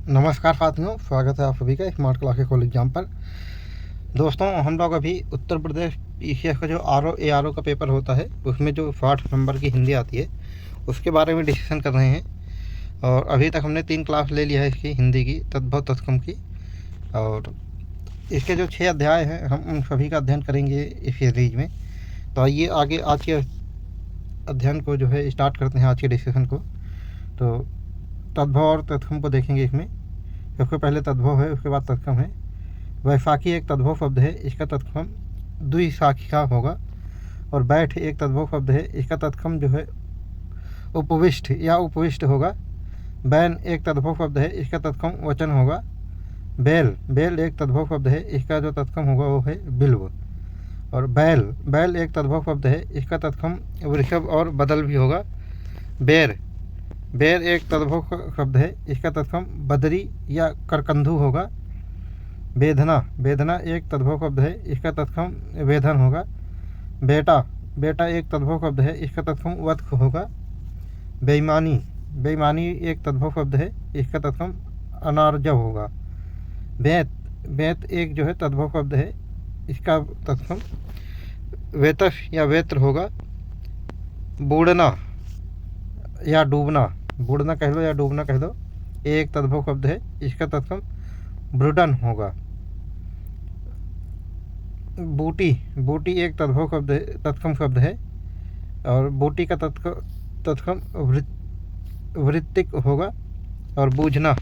नमस्कार साथियों, स्वागत है आप सभी का स्मार्ट क्लास के कॉल एग्जाम पर। दोस्तों, हम लोग अभी उत्तर प्रदेश पीसीएस का जो आर ओ का पेपर होता है उसमें जो 60 नंबर की हिंदी आती है उसके बारे में डिस्कशन कर रहे हैं। और अभी तक हमने 3 क्लास ले लिया है इसकी हिंदी की, तद्भव तत्सम की। और इसके जो 6 अध्याय हैं हम उन सभी का अध्ययन करेंगे इस सीरीज में। तो आइए आगे आज के अध्ययन को जो है स्टार्ट करते हैं, आज के डिस्कशन को। तो तद्भव और तत्सम को देखेंगे। इसमें सबसे पहले तद्भव है, उसके बाद तत्सम है। वैशाखी एक तद्भव शब्द है, इसका तत्सम द्विशाखिका होगा। और बैठ एक तद्भव शब्द है, इसका तत्सम जो है उपविष्ट या उपविष्ट होगा। बैन एक तद्भव शब्द है, इसका तत्सम वचन होगा। बेल एक तद्भव शब्द है, इसका जो तत्सम होगा वो है बिल्व। और बैल एक तद्भव शब्द है, इसका तत्सम वृषभ और बदल भी होगा। बेर एक तद्भव शब्द है, इसका तत्सम बदरी या करकंधु होगा। बेधना एक तद्भव शब्द है, इसका तत्सम वेधन होगा। बेटा एक तद्भव शब्द है, इसका तत्सम वत्स होगा। बेईमानी एक तद्भव शब्द है, इसका तत्सम अनार्जव होगा। बेत एक जो है तद्भव शब्द है, इसका तत्सम वेतस या वेत्र होगा। बूढ़ना या डूबना, बूढ़ना कह लो या डूबना कह दो, एक तद्भव शब्द है, इसका तत्सम ब्रुडन होगा। बूटी एक तद्भव शब्द है, तत्सम शब्द है। और बूटी का तत्सम वृत्तिक होगा। और बूझना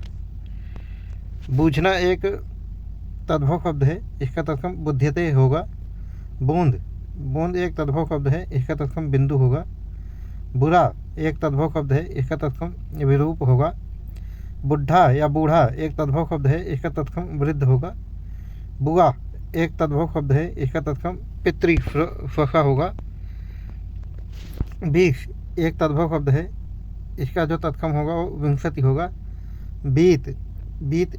एक तद्भव शब्द है, इसका तत्सम बुद्ध्यते होगा। बूंद एक तद्भव शब्द है, इसका तत्सम बिंदु होगा। बुरा एक तद्भव शब्द है, इसका तत्सम विरूप होगा। बुढ़ा या बूढ़ा एक तद्भव शब्द है, इसका तत्सम वृद्ध होगा। बुआ एक तद्भव शब्द है, इसका तत्सम पितृ होगा। बीस एक तद्भव शब्द है, इसका जो तत्सम होगा वो विंशति होगा। बीत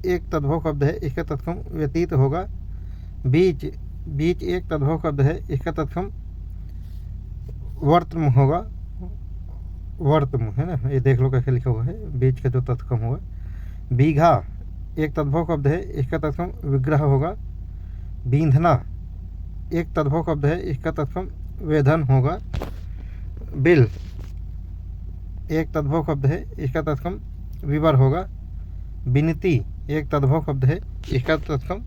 एक तद्भव शब्द है, इसका तत्सम व्यतीत होगा। बीच एक तद्भव शब्द है, इसका तत्सम वर्तम होगा। वर्तम है ना, ये देख लो कैसे लिखा हुआ है, बीच का जो तत्सम होगा। बीघा एक तद्भव शब्द है, इसका तत्सम विग्रह होगा। बींधना एक तद्भव शब्द है, इसका तत्सम वेधन होगा। बिल एक तद्भव शब्द है, इसका तत्सम विवर होगा। विनती एक तद्भव शब्द है, इसका तत्सम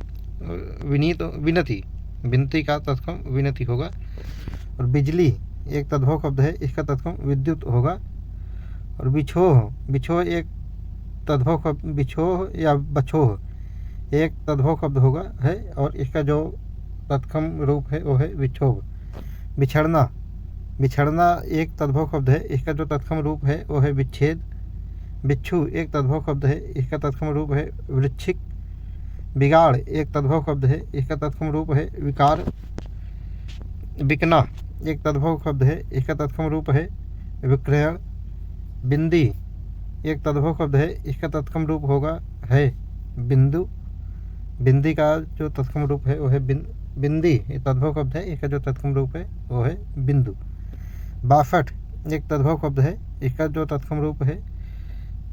विनती का तत्सम विनती होगा। और बिजली एक तद्भव शब्द है, इसका तत्सम विद्युत होगा। और बिछोह एक तद्भव शब्द, बिछोह या बछोह एक तद्भव शब्द होगा है, और इसका जो तत्सम रूप है वो है विक्षोभ। बिछड़ना एक तद्भव शब्द है, इसका जो तत्सम रूप है वो है विच्छेद। बिच्छू एक तद्भव शब्द है, इसका तत्सम रूप है वृश्चिक। बिगाड़ एक तद्भव शब्द है, इसका तत्सम रूप है विकार। बिकना एक तद्भव शब्द है, इसका तत्सम रूप है विक्रयण। बिंदी एक तद्भव शब्द है, इसका तत्सम रूप होगा है बिंदु। बिंदी का जो तत्सम रूप है वो है बिंदी, ये तद्भव शब्द है, इसका जो तत्सम रूप है वो है बिंदु। 62 एक तद्भव शब्द है, इसका जो तत्सम रूप है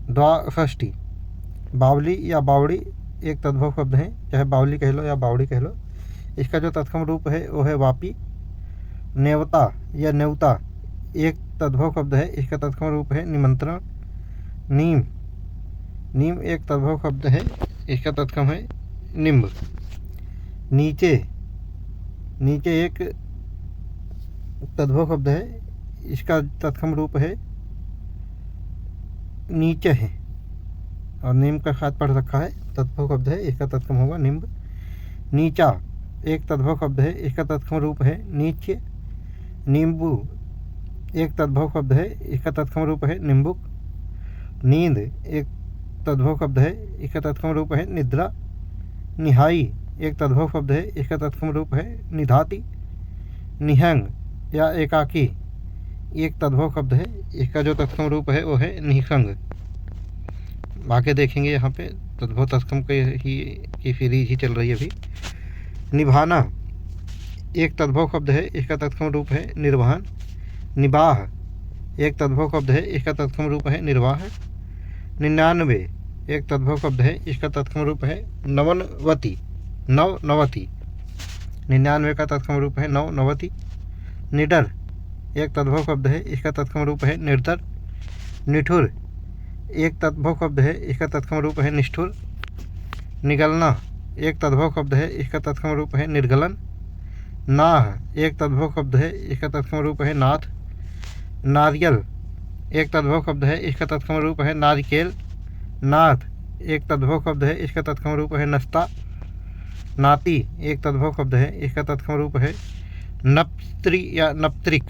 द्वाषष्टि। बावली या बावड़ी एक तद्भव शब्द है, चाहे बावली कह लो या बावड़ी कह लो, इसका जो तत्सम रूप है वो है वापी। नेवता या नेवता एक तद्भव शब्द है, इसका तत्सम रूप है निमंत्रण। नीम एक तद्भव शब्द है, इसका तत्सम है निम्ब। नीचे एक तद्भव शब्द है, इसका तत्सम रूप है नीचे है। और नीम का साथ पढ़ रखा है, तद्भव शब्द है, इसका तत्सम होगा निम्ब। नीचा एक तद्भव शब्द है, इसका तत्सम रूप है नीचे। नींबू एक तद्भव शब्द है, इसका तत्सम रूप है निम्बुक। नींद एक तद्भव शब्द है, इसका तत्सम रूप है निद्रा। निहाई एक तद्भव शब्द है, इसका तत्सम रूप है निधाति। निहंग या एकाकी एक तद्भव शब्द है, इसका जो तत्सम रूप है वो है निसंग। आगे देखेंगे, यहाँ पे तद्भव तत्सम की सीरीज ही चल रही है अभी। निभाना एक तद्भव शब्द है, इसका तत्सम रूप है निर्वहन। निबाह एक तद्भव शब्द है, इसका तत्सम रूप है निर्वाह। 99 एक तद्भव शब्द है, इसका तत्सम रूप है नवनवति, नवनवति। 99 का तत्सम रूप है नवनवति। निडर एक तद्भव शब्द है, इसका तत्सम रूप है निर्धर। निठुर एक तद्भव शब्द है, इसका तत्सम रूप है निष्ठुर। निगलना एक तद्भव शब्द है, इसका तत्सम रूप है निर्गलन। नाह एक तद्भव शब्द है, इसका तत्सम रूप है नाथ। नारियल एक तद्भव शब्द है, इसका तत्सम रूप है नारिकेल। नाथ एक तद्भव शब्द है, इसका तत्सम रूप है नस्ता। नाती एक तद्भव शब्द है, इसका तत्सम रूप है नप्त्री या नप्त्रिक।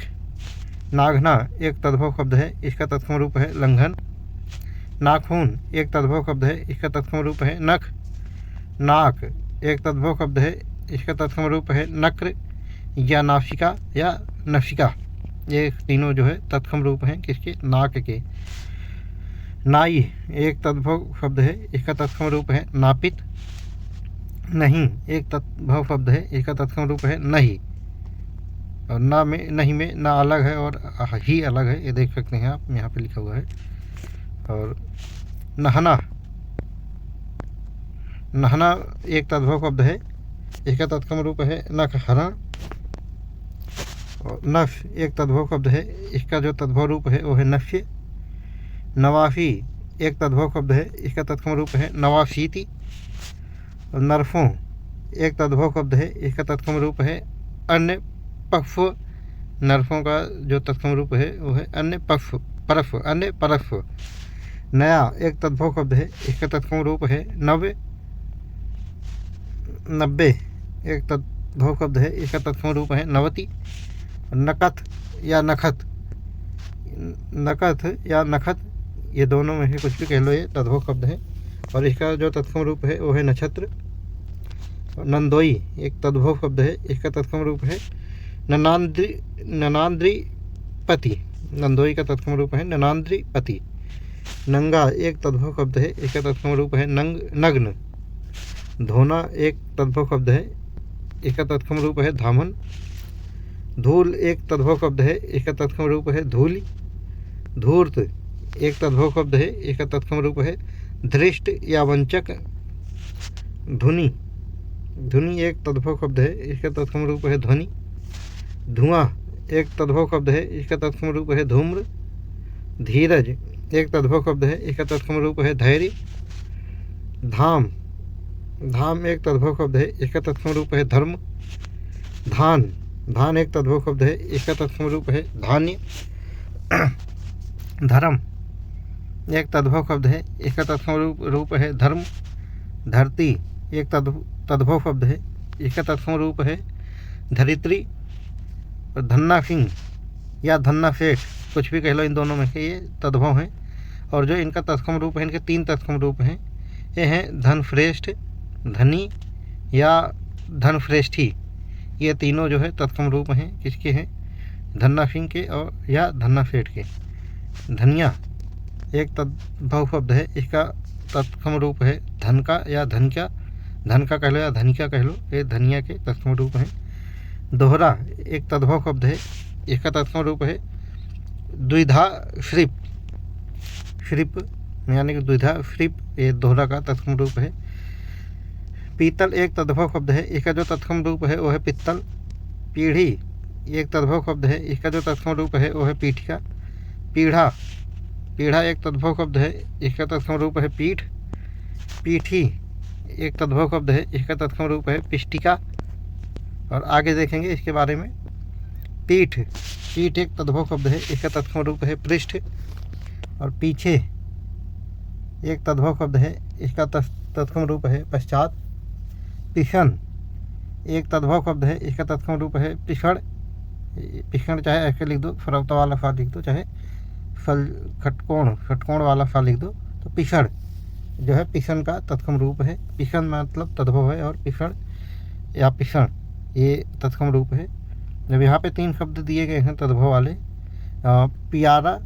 नाघना एक तद्भव शब्द है, इसका तत्सम रूप है लंघन। नाखून एक तद्भव शब्द है, इसका तत्सम रूप है नख। नाक एक तद्भव शब्द है, इसका तत्सम रूप है नक्र या नासिका या नसिका। ये तीनों जो है तत्सम रूप हैं किसके? नाक के। नाई एक तद्भव शब्द है, इसका तत्सम रूप है नापित। नहीं एक तद्भव शब्द है, इसका तत्सम रूप है नहीं। और ना में नहीं में ना अलग है और ही अलग है, ये देख सकते हैं आप, यहाँ पे लिखा हुआ है। और नहना, नहना एक तद्भव शब्द है, इसका तत्सम रूप है नख हरण। और नफ एक तद्भव शब्द है, इसका जो तद्भव रूप है वो है नफ्य। नवाफी एक तद्भव शब्द है, इसका तत्सम रूप है नवाशीति। और नरफों एक तद्भव शब्द है, इसका तत्सम रूप है अन्य पक्व। नरफों का जो तत्सम रूप है वो है अन्य पक्व, परफ, अन्य परफ। नया एक तद्भव शब्द है, इसका तत्सम रूप है नव्य। 90 एक तद्भव शब्द है, इसका तत्सम रूप है नवति। नकथ या नखत, नकथ या नखत, ये दोनों में से कुछ भी कह लो, ये तद्भव शब्द है और इसका जो तत्सम रूप है वो है नक्षत्र। नंदोई एक तद्भव शब्द है, इसका तत्सम रूप है ननांद्रिपति। नंदोई का तत्सम रूप है ननांद्रिपति। नंगा एक तद्भव शब्द है, इसका तत्सम रूप है नग्न। धोना एक तद्भव शब्द है, इसका तत्सम रूप है धामन। धूल एक तद्भव शब्द है, इसका तत्सम रूप है धूलि। धूर्त एक तद्भव शब्द है, इसका तत्सम रूप है धृष्ट या वंचक। धुनि, धुनि एक तद्भव शब्द है, इसका तत्सम रूप है ध्वनि। धुआं एक तद्भव शब्द है, इसका तत्सम रूप है धूम्र। धीरज एक तद्भव शब्द है, इसका तत्सम रूप है धैर्य। धाम, धाम एक तद्भव शब्द है, इसका तत्सम रूप है धर्म। धान, धान एक तद्भव शब्द है, इसका तत्सम रूप है धान्य। धर्म एक तद्भव शब्द है, इसका तत्सम रूप है धर्म। धरती एक तद्भव शब्द है, इसका तत्सम रूप है धरित्री। और धन्ना सिंह या धन्ना सेठ, कुछ भी कह लो, इन दोनों में से ये तद्भव हैं। और जो इनका तत्सम रूप है, इनके 3 तत्सम रूप हैं, ये हैं धनश्रेष्ठ, धनी या धनश्रेष्ठी। ये तीनों जो है तत्सम रूप हैं किसके हैं? धन्ना सिंह के और या धन्ना सेठ के। धनिया एक तद्भव शब्द है, इसका तत्सम रूप है धन का या धन का। धन का कह लो या धनिका कह लो, ये धनिया के तत्सम रूप हैं। दोहरा एक तद्भव शब्द है, इसका तत्सम रूप है द्विधा श्रिप। श्रिप यानी कि द्विधा श्रिप, ये दोहरा का तत्सम रूप है। पीतल एक तद्भव शब्द है, इसका जो तत्सम रूप है वो है पित्तल। पीढ़ी एक तद्भव शब्द है, इसका जो तत्सम रूप है वो है पीठिका। पीढ़ा, पीढ़ा एक तद्भव शब्द है, इसका तत्सम रूप है पीठ। पीठी एक तद्भव शब्द है, इसका तत्सम रूप है पिष्टिका। और आगे देखेंगे इसके बारे में। पीठ, पीठ एक तद्भव शब्द है, इसका तत्सम रूप है पृष्ठ। और पीछे एक तद्भव शब्द है, इसका तत्सम रूप है पश्चात। पिछन एक तद्भव शब्द है, इसका तत्सम रूप है पिछड़। पिछड़ चाहे ऐसे लिख दो, फरौता वाला फा लिख दो, चाहे फल खटकोण, खटकोण वाला फा लिख दो। तो पिछड़ जो है पिछन का तत्सम रूप है। पिछन मतलब तद्भव है और पिछड़ या पिछण ये तत्सम रूप है। जब यहाँ पे 3 शब्द दिए गए हैं तद्भव वाले, पियारा,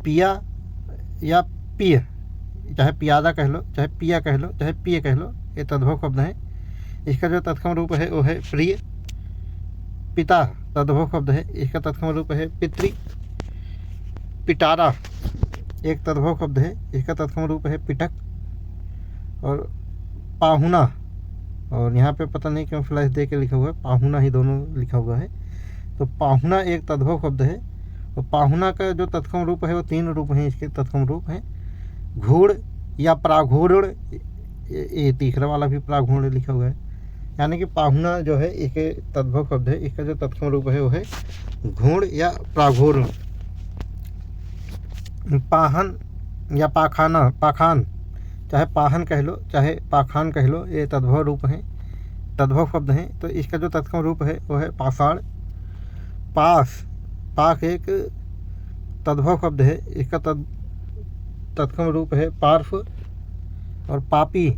पिया या पिय, चाहे पियादा कह लो, चाहे पिया कह लो, चाहे पिय कह लो, ये तद्भव शब्द हैं। इसका जो तत्सम रूप है वो है प्रिय। पिता तद्भव शब्द है, इसका तत्सम रूप है पितृ। पिटारा एक तद्भव शब्द है, इसका तत्सम रूप है पिटक। और पाहुना, और यहाँ पे पता नहीं क्यों फ्लैश दे के लिखा हुआ है, पाहुना ही दोनों लिखा हुआ है। तो पाहुना एक तद्भव शब्द है, और पाहुना का जो तत्सम रूप है वो 3 रूप हैं, इसके तत्सम रूप हैं घूड़ या प्राघूर्ण, ये तीसरा वाला भी प्राघूर्ण लिखा हुआ है। यानी कि पाहुना जो है एक तद्भव शब्द है, इसका जो तत्सम रूप है वो है घूर्ण या प्राघूर्ण। पाहन या पाखाना, पाखान, चाहे पाहन कह लो चाहे पाखान कह लो, ये तद्भव रूप हैं, तद्भव शब्द हैं। तो इसका जो तत्सम रूप है वो है पाषाण। पास, पाक एक तद्भव शब्द है, इसका तत्सम रूप है पार्श्व। और पापी,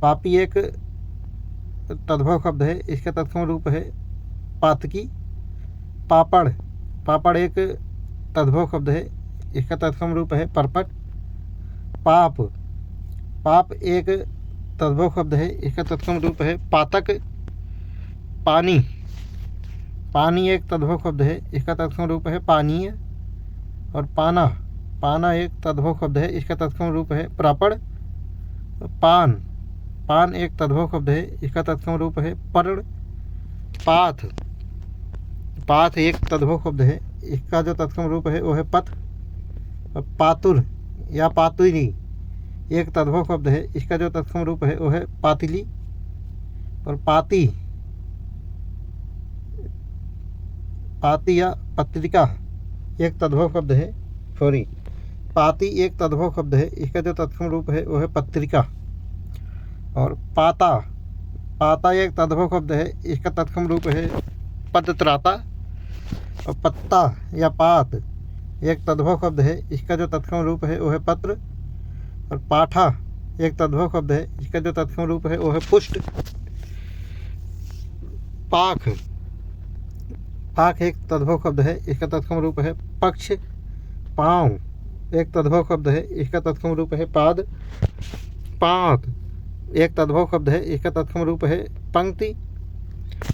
पापी एक तद्भव शब्द है, इसका तत्सम रूप है पातकी। पापड़, पापड़ एक तद्भव शब्द है, इसका तत्सम रूप है परपट। पाप, पाप एक तद्भव शब्द है, इसका तत्सम रूप है पातक। पानी, पानी एक तद्भव शब्द है, इसका तत्सम रूप है पानीय। और पाना, पाना एक तद्भव शब्द है, इसका तत्सम रूप है प्रापड़। पान, पान एक तद्भव शब्द है, इसका तत्सम रूप है पर्ण। पाथ, पाथ एक तद्भव शब्द है, इसका जो तत्सम रूप है वो है पथ। और पातुर या पातुरी एक तद्भव शब्द है, इसका जो तत्सम रूप है वो है पातिली। और पाती, पाती या पत्रिका एक तद्भव शब्द है, सॉरी पाती एक तद्भव शब्द है, इसका जो तत्सम रूप है वो है पत्रिका। और पाता, पाता एक तद्भव शब्द है, इसका तत्सम रूप है पदत्राता। और पत्ता या पात एक तद्भव शब्द है, इसका जो तत्सम रूप है वो है पत्र। और पाठा एक तद्भव शब्द है, इसका जो तत्सम रूप है वो है पुष्ट। पाख, पाख एक तद्भव शब्द है, इसका तत्सम रूप है पक्ष। पाँव एक तद्भव शब्द है, इसका तत्सम रूप है पाद। पाँत एक तद्भव शब्द है, इसका तत्सम रूप है पंक्ति।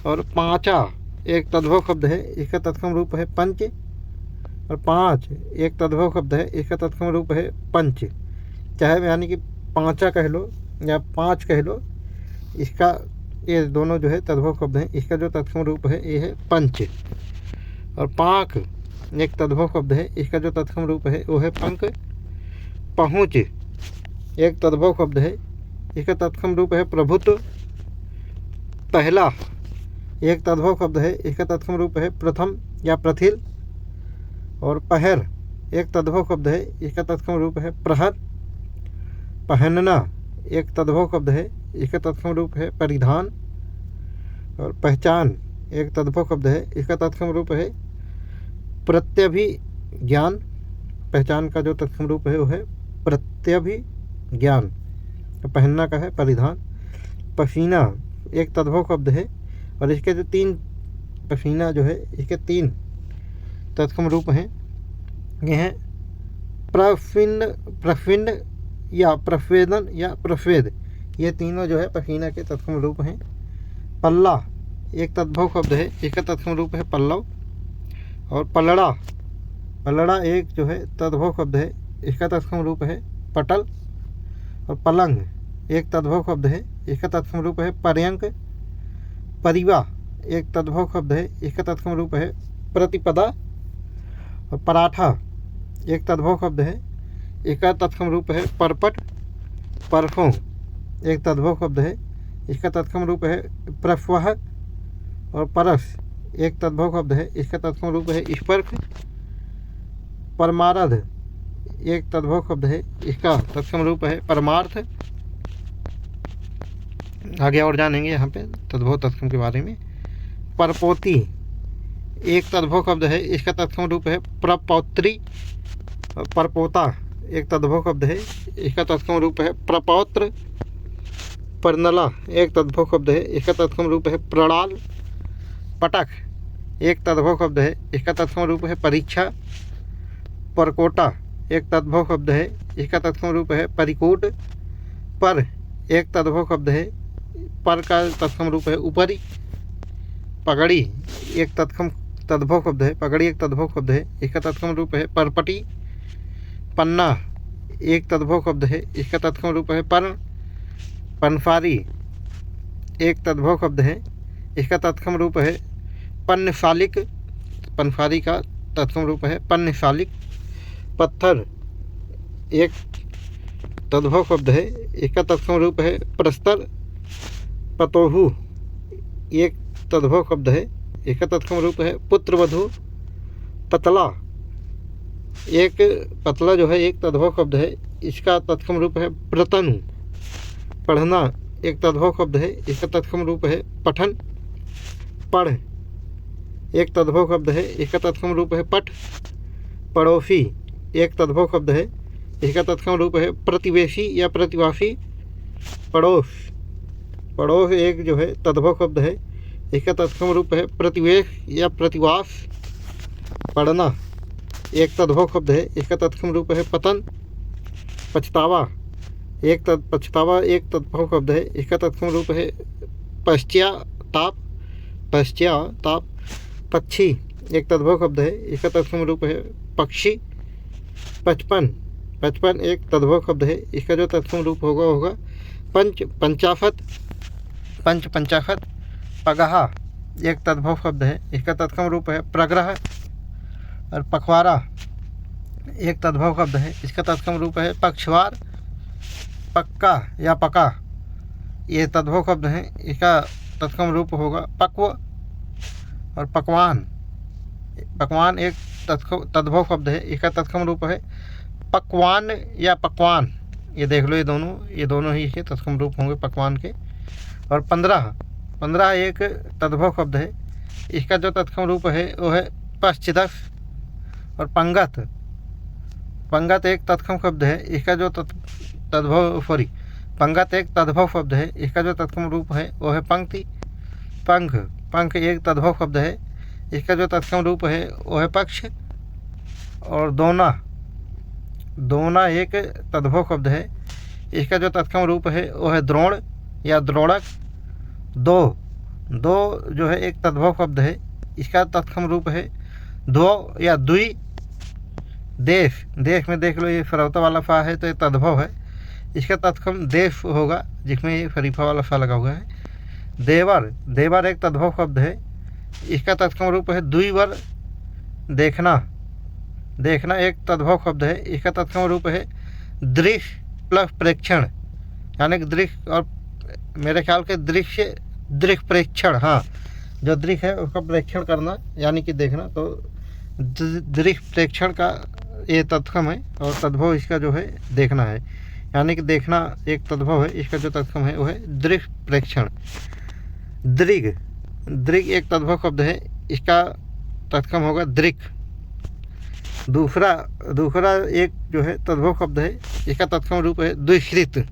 और पाँचा एक तद्भव शब्द है, इसका तत्सम रूप है पंच। और पाँच एक तद्भव शब्द है, इसका तत्सम रूप है पंच। चाहे यानी कि पाँचा कह लो या पाँच कह लो, इसका ये दोनों जो है तद्भव शब्द हैं, इसका जो तत्सम रूप है ये है पंच। और पाँख एक तद्भव शब्द है, इसका जो तत्सम रूप है वो है पंख। पहुँच एक तद्भव शब्द है, इसका तत्सम रूप है प्रभुत्व। पहला एक तद्भव शब्द है, इसका तत्सम रूप है प्रथम या प्रथिल। और पहर एक तद्भव शब्द है, इसका तत्सम रूप है प्रहर। पहनना एक तद्भव शब्द है, इसका तत्सम रूप है परिधान। और पहचान एक तद्भव शब्द है, इसका तत्सम रूप है प्रत्यभिज्ञान। पहचान का जो तत्सम रूप है वो है प्रत्यभिज्ञान, तो पहनना का है परिधान। पसीना एक तद्भव शब्द है, और इसके जो 3 पसीना जो है इसके 3 तत्सम रूप हैं, ये हैं प्रफिंड, प्रफिंड या प्रफेदन या प्रफेद, ये तीनों जो है पसीना के तत्सम रूप हैं। पल्ला एक तद्भव शब्द है, इसका तत्सम रूप है पल्लव। और पलड़ा, पलड़ा एक जो है तद्भव शब्द है, इसका तत्सम रूप है पटल। और पलंग एक तद्भव शब्द है, इसका तत्सम रूप है पर्यंक। परिवा एक तद्भव शब्द है, इसका तत्सम रूप है प्रतिपदा। और पराठा एक तद्भव शब्द है, इसका तत्सम रूप है परपट। परसों एक तद्भव शब्द है, इसका तत्सम रूप है प्रस्वह। और परस एक तद्भव शब्द है, इसका तत्सम रूप है स्पर्श। परमारध एक तद्भव शब्द है, इसका तत्सम रूप है परमार्थ। आगे और जानेंगे यहाँ पे तद्भव तत्सम के बारे में। परपोती एक तद्भव शब्द है, इसका तत्सम रूप है प्रपौत्री। परपोता एक तद्भव शब्द है, इसका तत्सम रूप है प्रपौत्र। परनला एक तद्भव शब्द है, इसका तत्सम रूप है प्रणाल। पटक एक तद्भव शब्द है, इसका तत्सम रूप है परीक्षा। परकोटा एक तद्भव शब्द है, इसका तत्सम रूप है परिकोट। पर एक तद्भव शब्द है, पर का तत्सम रूप है ऊपरी। पगड़ी एक तद्भव शब्द है, पगड़ी एक तद्भव शब्द है, इसका तत्सम रूप है परपटी। पन्ना एक तद्भव शब्द है, इसका तत्सम रूप है पर्ण। पनफारी एक तद्भव शब्द है, इसका तत्सम रूप है पन्नशालिक। पनफारी का तत्सम रूप है पन्नशालिक। पत्थर एक तद्भव शब्द है, इसका तत्सम रूप है प्रस्तर। पतोहू एक तद्भव शब्द है, इसका तत्सम रूप है पुत्रवधू। पतला एक पतला जो है एक तद्भव शब्द है, इसका तत्सम रूप है प्रतनु। पढ़ना एक तद्भव शब्द है, इसका तत्सम रूप है पठन। पढ़ एक तद्भव शब्द है, इसका तत्सम रूप है पठ। पड़ोसी एक तद्भव शब्द है, इसका तत्सम रूप है प्रतिवेशी या प्रतिवासी। पड़ोस पड़ोस एक जो है तद्भव शब्द है, इसका तत्सम रूप है प्रतिवेश या प्रतिवास। पढ़ना एक तद्भव शब्द है, इसका तत्सम रूप है पतन। पछतावा पछतावा एक तद्भव शब्द है, इसका तत्सम रूप है पश्चाताप। पश्चाताप। पक्षी एक तद्भव शब्द है, इसका तत्सम रूप है पक्षी। पचपन एक तद्भव शब्द है, इसका जो तत्सम रूप होगा पंचाफत। पंचाफत। पगहा एक तद्भव शब्द है, इसका तत्सम रूप है प्रग्रह। और पखवाड़ा एक तद्भव शब्द है, इसका तत्सम रूप है पक्षवार। पक्का या पका ये तद्भव शब्द है, इसका तत्सम रूप होगा पक्व। और पकवान एक तद्भव शब्द है, इसका तत्सम रूप है पकवान या पकवान। ये देख लो, ये दोनों ही इसके तत्सम रूप होंगे पकवान के। और 15 एक तद्भव शब्द है, इसका जो तत्सम रूप है वो है पश्चिदस। और पंगत एक तत्सम शब्द है, इसका जो पंगत एक तद्भव शब्द है, इसका जो तत्सम रूप है वो है पंक्ति। पंख एक तद्भव शब्द है, इसका जो तत्सम रूप है वो है पक्ष। और दोना एक तद्भव शब्द है, इसका जो तत्सम रूप है वो है द्रोण या द्रोणक। दो जो है एक तद्भव शब्द है, इसका तत्सम रूप है दो या दुई। देश में देख लो, ये फरौता वाला फा है तो ये तद्भव है, इसका तत्सम देश होगा जिसमें ये फरीफा वाला फा लगा हुआ है। देवर एक तद्भव शब्द है, इसका तत्सम रूप है द्विवर। देखना एक तद्भव शब्द है, इसका तत्सम रूप है दृश्य प्लस प्रेक्षण, यानी कि दृश्य और मेरे ख्याल के दृश्य प्रेक्षण। हाँ, जो दृश्य है उसका प्रेक्षण करना यानी कि देखना, तो दृश्य प्रेक्षण का ये तत्सम है। और तद्भव इसका जो है देखना है, यानी कि देखना एक तद्भव है, इसका जो तत्सम है वो है दृश्य प्रेक्षण। दृग एक तद्भव शब्द है, इसका तत्सम होगा दृक्। दूसरा एक जो है तद्भव शब्द है, इसका तत्सम रूप है दुष्कृत।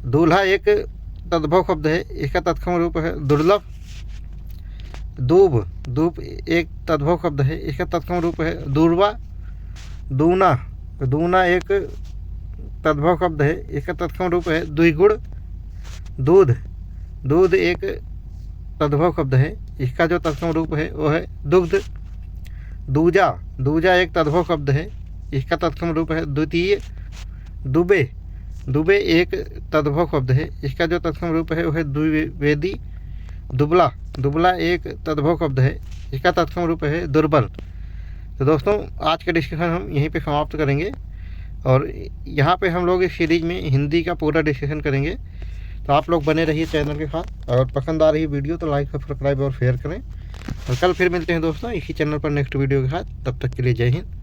दूल्हा एक तद्भव शब्द है, इसका तत्सम रूप है दुर्लभ। दूब एक तद्भव शब्द है, इसका तत्सम रूप है दूर्वा। दूना एक तद्भव शब्द है, इसका तत्सम रूप है द्विगुण। दूध एक तद्भव शब्द है, इसका जो तत्सम रूप है वो है दुग्ध। दूजा एक तद्भव शब्द है, इसका तत्सम रूप है द्वितीय। दुबे एक तद्भव शब्द है, इसका जो तत्सम रूप है वो है द्विवेदी। दुबला एक तद्भव शब्द है, इसका तत्सम रूप है दुर्बल। तो दोस्तों, आज का डिस्कशन हम यहीं पे समाप्त करेंगे और यहाँ पे हम लोग इस सीरीज में हिंदी का पूरा डिस्कशन करेंगे। तो आप लोग बने रहिए चैनल के साथ, और पसंद आ रही वीडियो तो लाइक सब्सक्राइब और शेयर करें। और कल फिर मिलते हैं दोस्तों इसी चैनल पर नेक्स्ट वीडियो के साथ। तब तक के लिए जय हिंद।